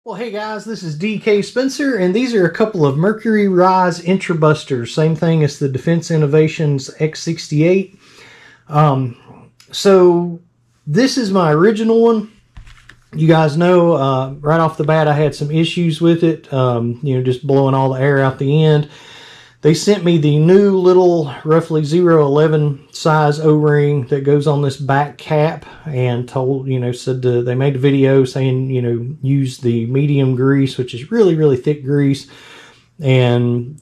Well, hey guys, this is DK Spencer, and these are a couple of Mercury Rise IntruBusters. Same thing as the Defense Innovations X-68. So this is my original one. You guys know right off the bat I had some issues with it, just blowing all the air out the end. They sent me the new little roughly 0.11 size O-ring that goes on this back cap, and said they made a video saying, use the medium grease, which is really, really thick grease, and,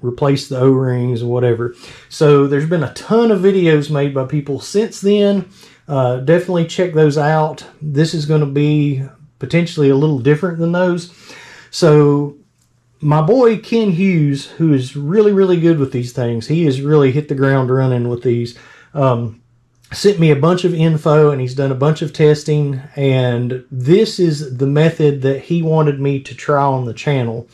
replace the O-rings and whatever. So there's been a ton of videos made by people since then. Definitely check those out. This is going to be potentially a little different than those. So my boy Ken Hughes, who is really, really good with these things, he has really hit the ground running with these, sent me a bunch of info, and he's done a bunch of testing, and this is the method that he wanted me to try on the channel.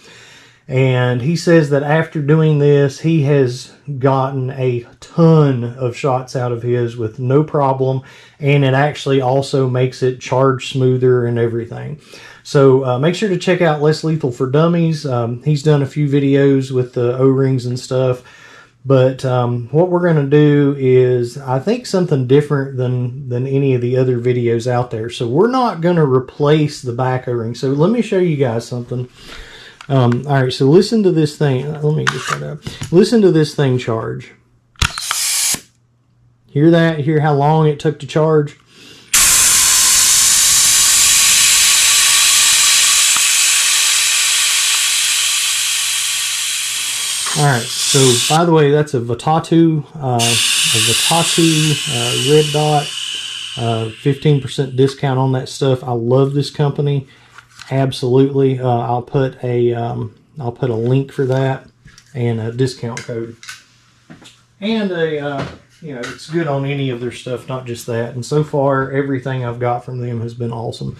And he says that after doing this, he has gotten a ton of shots out of his with no problem, and it actually also makes it charge smoother and everything. So make sure to check out Less Lethal for Dummies. He's done a few videos with the O-rings and stuff. But what we're going to do is, I think, something different than any of the other videos out there. So we're not going to replace the back O-ring. So let me show you guys something. All right, so listen to this thing. Let me get that up. Listen to this thing charge. Hear that? Hear how long it took to charge? All right, so by the way, that's a Vatatu red dot, 15% discount on that stuff. I love this company, absolutely. I'll put a link for that and a discount code, and it's good on any of their stuff, not just that. And so far, everything I've got from them has been awesome.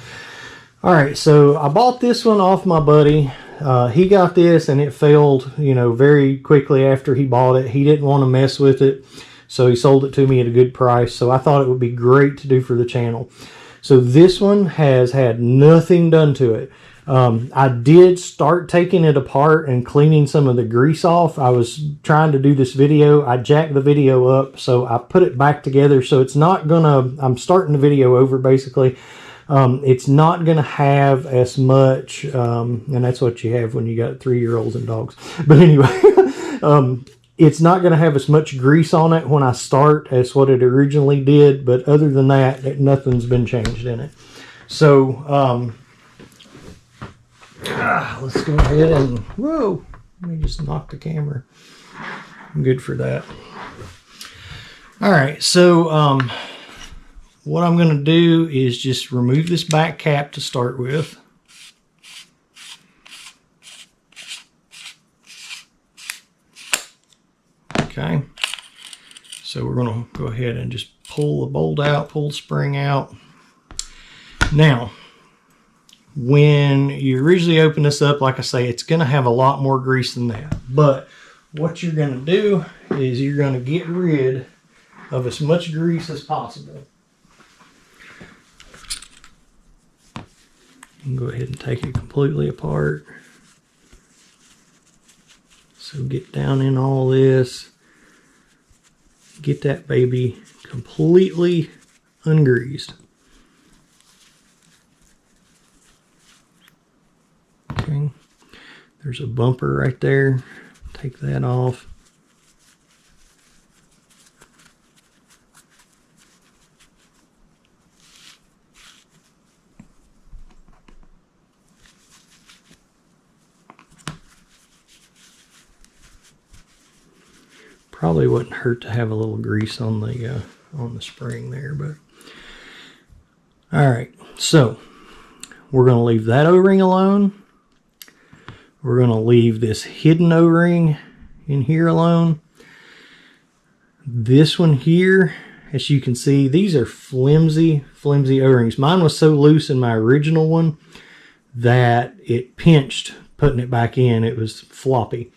All right, so I bought this one off my buddy. He got this, and it failed, very quickly after he bought it. He didn't want to mess with it, so he sold it to me at a good price. So I thought it would be great to do for the channel. So this one has had nothing done to it. I did start taking it apart and cleaning some of the grease off. I was trying to do this video. I jacked the video up, so I put it back together. So it's not gonna, I'm starting the video over basically. It's not going to have as much, and that's what you have when you got 3-year-olds and dogs. But anyway, it's not going to have as much grease on it when I start as what it originally did. But other than that, nothing's been changed in it. So let's go ahead and, whoa, let me just knock the camera. I'm good for that. All right, so what I'm going to do is just remove this back cap to start with. Okay. So we're going to go ahead and just pull the bolt out, pull the spring out. Now, when you originally open this up, like I say, it's going to have a lot more grease than that. But what you're going to do is you're going to get rid of as much grease as possible. And go ahead and take it completely apart. So get down in all this. Get that baby completely ungreased. Okay. There's a bumper right there. Take that off. Probably wouldn't hurt to have a little grease on the spring there, but all right. So we're going to leave that O-ring alone. We're going to leave this hidden O-ring in here alone. This one here, as you can see, these are flimsy O-rings. Mine was so loose in my original one that it pinched putting it back in. It was floppy.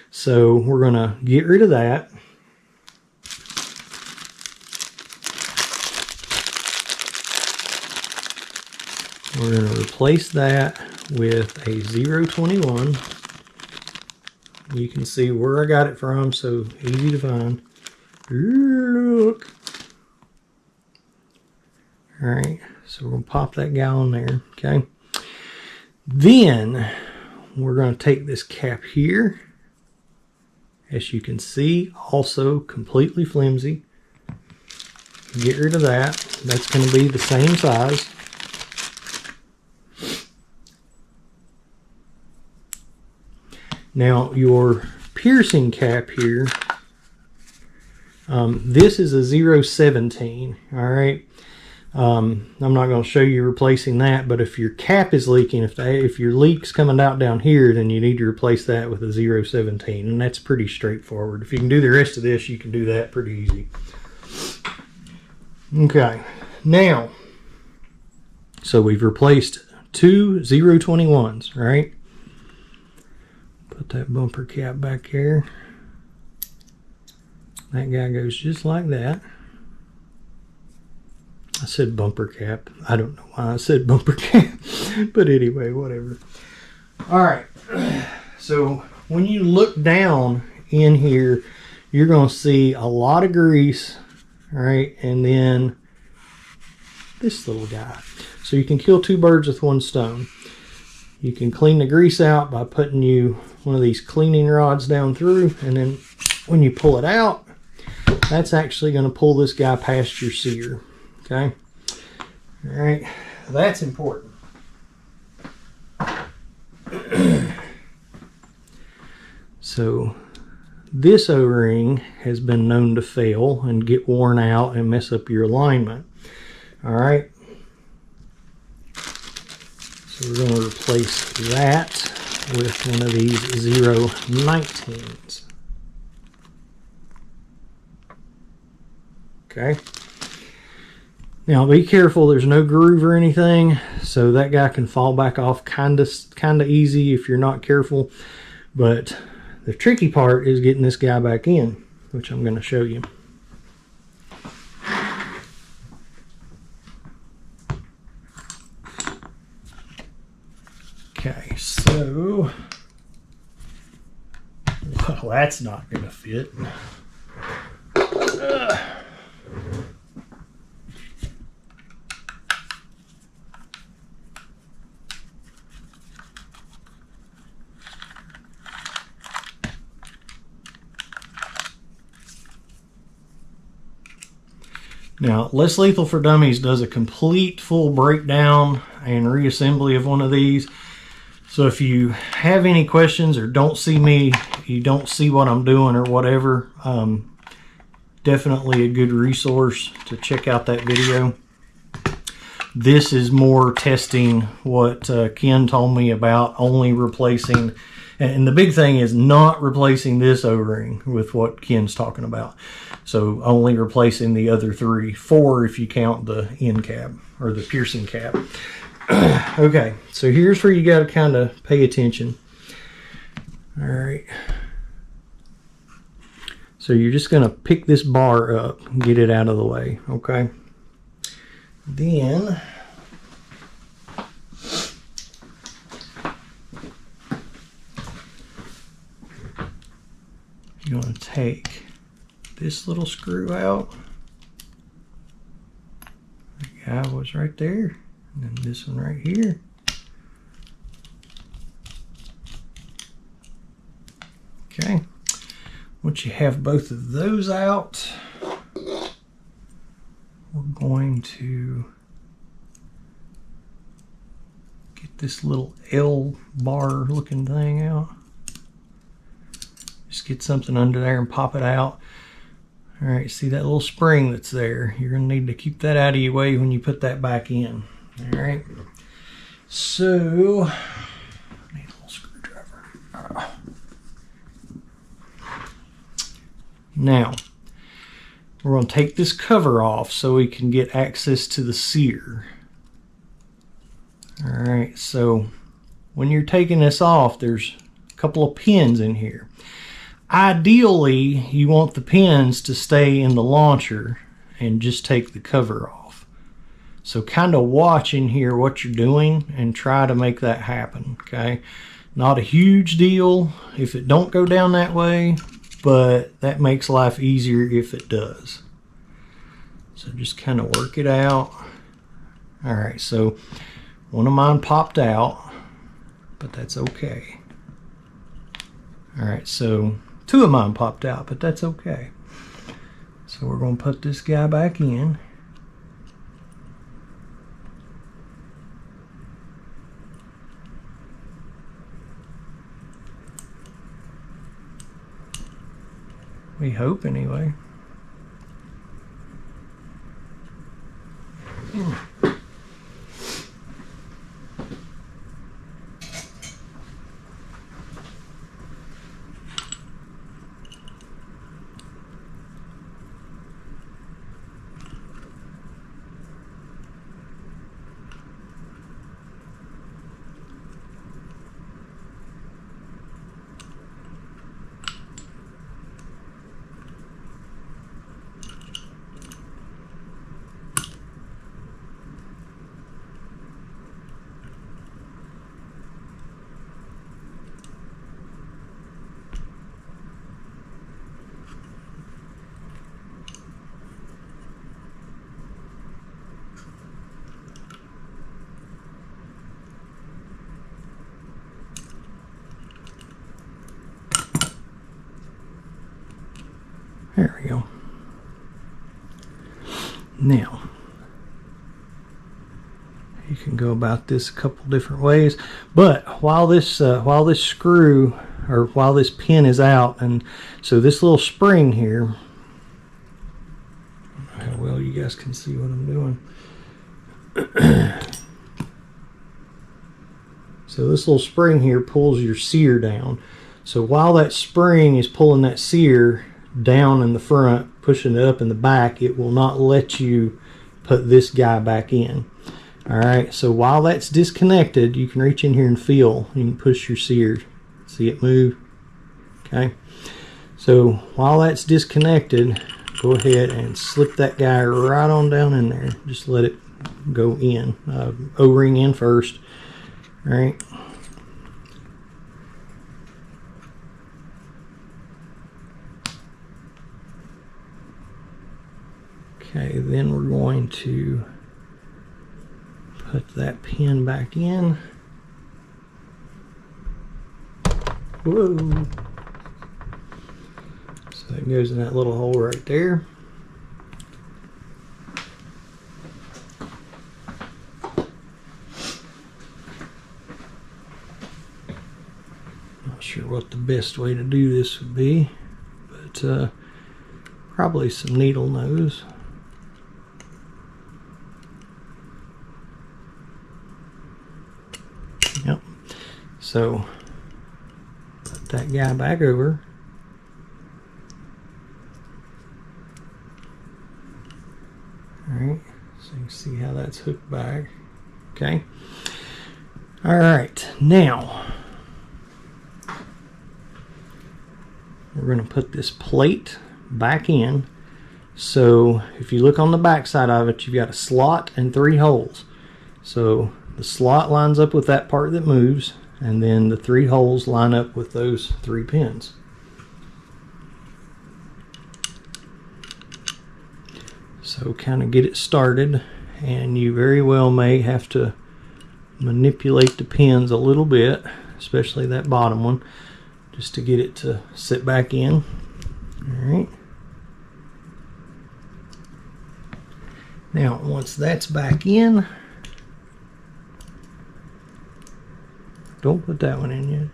So we're going to get rid of that. We're going to replace that with a 021. You can see where I got it from, so easy to find. Look. All right, so we're going to pop that guy on there, okay? Then we're going to take this cap here. As you can see, also completely flimsy. Get rid of that. That's going to be the same size. Now your piercing cap here, this is a 017, all right? I'm not going to show you replacing that, but if your cap is leaking, if your leak's coming out down here, then you need to replace that with a 017, and that's pretty straightforward. If you can do the rest of this, you can do that pretty easy. Okay, now, so we've replaced two 021s, right? Put that bumper cap back here. That guy goes just like that. I said bumper cap. I don't know why I said bumper cap. But anyway, whatever. Alright. So when you look down in here, you're going to see a lot of grease. Alright. And then this little guy. So you can kill two birds with one stone. You can clean the grease out by putting one of these cleaning rods down through, and then when you pull it out, that's actually going to pull this guy past your sear. Okay? Alright, that's important. So, this O-ring has been known to fail and get worn out and mess up your alignment. Alright? So we're going to replace that with one of these 019s. Okay. Now be careful, there's no groove or anything, so that guy can fall back off kinda easy if you're not careful. But the tricky part is getting this guy back in, which I'm going to show you. Okay, so, well, that's not going to fit. Now, Less Lethal for Dummies does a complete full breakdown and reassembly of one of these. So if you have any questions or don't see me, you don't see what I'm doing or whatever, definitely a good resource to check out that video. This is more testing what Ken told me about, only replacing, and the big thing is not replacing this O-ring with what Ken's talking about. So only replacing the other four if you count the end cap or the piercing cap. Okay, so here's where you got to kind of pay attention. All right. So you're just going to pick this bar up and get it out of the way, okay? Then you want to take this little screw out. The guy was right there. And then this one right here. Okay. Once you have both of those out, we're going to get this little L bar looking thing out. Just get something under there and pop it out. All right, see that little spring that's there? You're going to need to keep that out of your way when you put that back in. All right, so I need a little screwdriver. Now, we're going to take this cover off so we can get access to the sear. All right, so when you're taking this off, there's a couple of pins in here. Ideally, you want the pins to stay in the launcher and just take the cover off. So kind of watch in here what you're doing and try to make that happen, okay? Not a huge deal if it don't go down that way, but that makes life easier if it does. So just kind of work it out. All right, so one of mine popped out, but that's okay. All right, so two of mine popped out, but that's okay. So we're going to put this guy back in. We hope, anyway. There we go. Now, you can go about this a couple different ways, but while this screw, or while this pin is out, and so this little spring here, I don't know how well you guys can see what I'm doing. So this little spring here pulls your sear down. So while that spring is pulling that sear down in the front, pushing it up in the back, it will not let you put this guy back in. All right, so while that's disconnected, you can reach in here and feel. You can push your sear. See it move? Okay. So while that's disconnected, go ahead and slip that guy right on down in there. Just let it go in. O-ring in first. All right. Okay, then we're going to put that pin back in. Whoa. So that goes in that little hole right there. Not sure what the best way to do this would be, but probably some needle nose. Yep. So put that guy back over. Alright, so you can see how that's hooked back. Okay. Alright, now we're going to put this plate back in. So if you look on the back side of it, you've got a slot and 3 holes. So the slot lines up with that part that moves, and then the 3 holes line up with those 3 pins. So kind of get it started, and you very well may have to manipulate the pins a little bit, especially that bottom one, just to get it to sit back in. Alright. Now once that's back in, don't put that one in yet.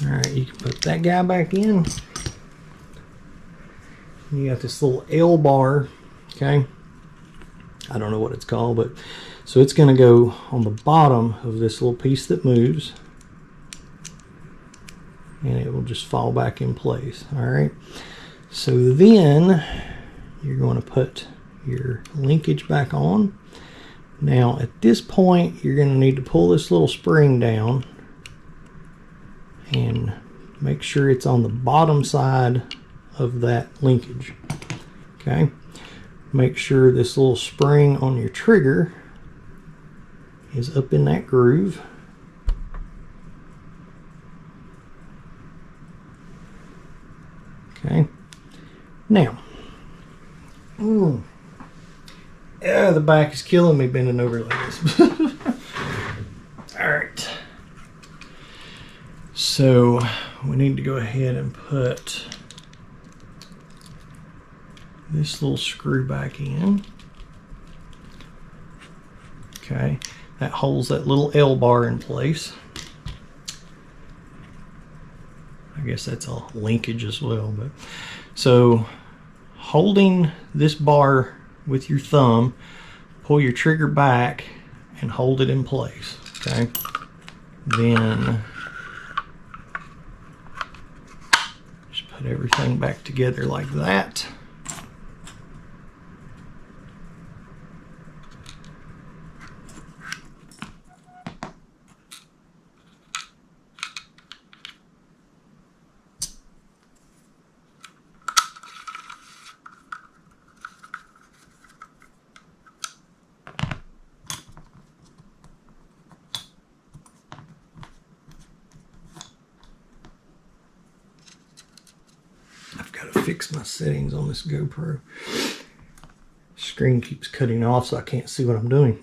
Alright, you can put that guy back in. You got this little L bar, okay? I don't know what it's called, but so it's going to go on the bottom of this little piece that moves, and it will just fall back in place. Alright, so then you're going to put your linkage back on. Now at this point you're going to need to pull this little spring down and make sure it's on the bottom side of that linkage. Okay, make sure this little spring on your trigger is up in that groove. Okay, now, yeah, the back is killing me bending over like this. All right, so we need to go ahead and put this little screw back in. Okay, that holds that little L bar in place. I guess that's a linkage as well, but so holding this bar with your thumb, pull your trigger back and hold it in place. Okay, then just put everything back together like that. Fix my settings on this GoPro. Screen keeps cutting off, so I can't see what I'm doing.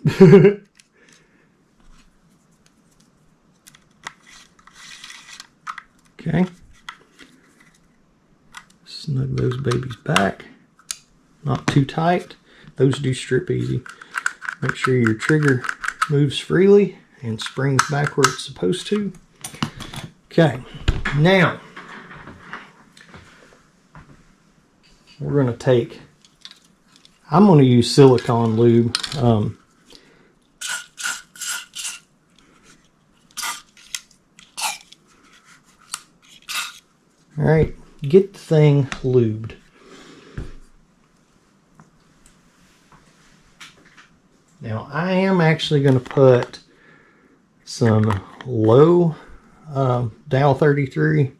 Okay. Snug those babies back. Not too tight. Those do strip easy. Make sure your trigger moves freely and springs back where it's supposed to. Okay. Now, we're going to take, I'm going to use silicone lube. All right, get the thing lubed. Now I am actually going to put some low Dow 33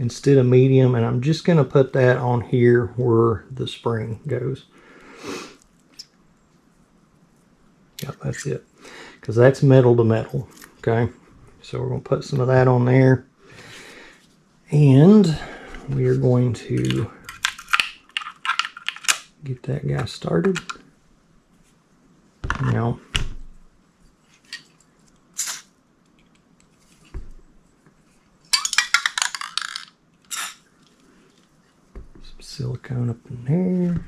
instead of medium, and I'm just going to put that on here where the spring goes. Yep, that's it, because that's metal to metal. Okay, so we're going to put some of that on there, and we are going to get that guy started. Now, silicone up in there.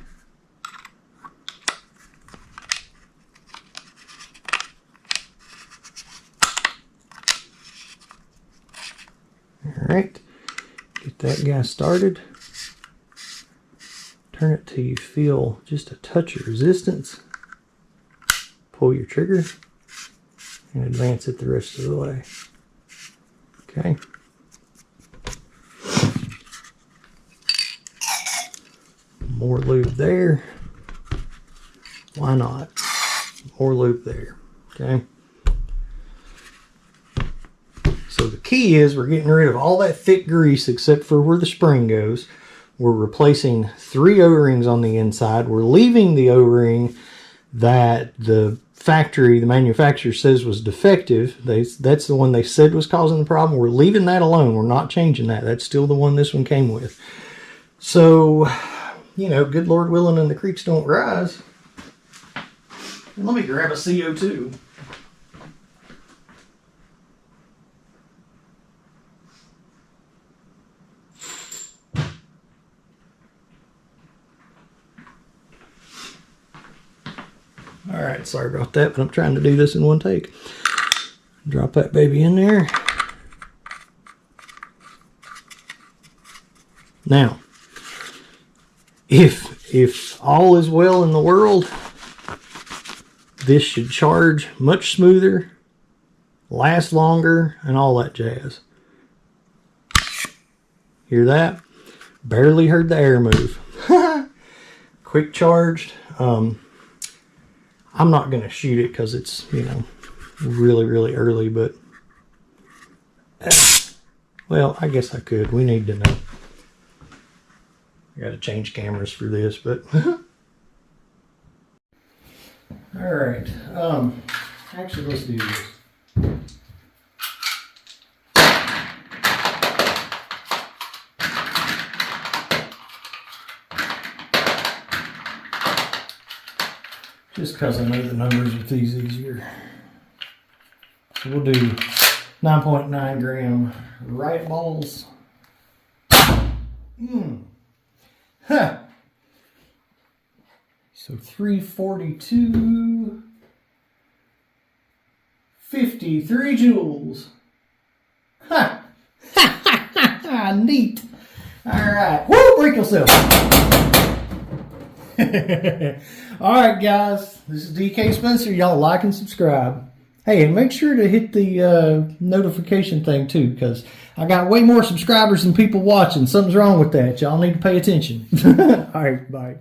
All right, get that guy started. Turn it till you feel just a touch of resistance. Pull your trigger and advance it the rest of the way. Okay. More lube there. Why not? More lube there. Okay. So the key is we're getting rid of all that thick grease except for where the spring goes. We're replacing 3 O-rings on the inside. We're leaving the O-ring that the manufacturer says was defective. That's the one they said was causing the problem. We're leaving that alone. We're not changing that. That's still the one this one came with. So, you know, good Lord willing and the creeks don't rise. And let me grab a CO2. All right, sorry about that, but I'm trying to do this in one take. Drop that baby in there. Now, if all is well in the world, this should charge much smoother, last longer, and all that jazz. Hear that? Barely heard the air move. Quick charged. I'm not going to shoot it because it's, you know, really, really early, but Well, I guess I could. We need to know. I got to change cameras for this, but all right. Actually, let's do this. Just because I know the numbers with these easier. So we'll do 9.9 gram riot balls. Huh. So 342, 53 joules. Ha! Neat. All right. Woo! Break yourself. All right, guys. This is DK Spencer. Y'all like and subscribe. Hey, and make sure to hit the notification thing too, because I got way more subscribers than people watching. Something's wrong with that. Y'all need to pay attention. All right, bye.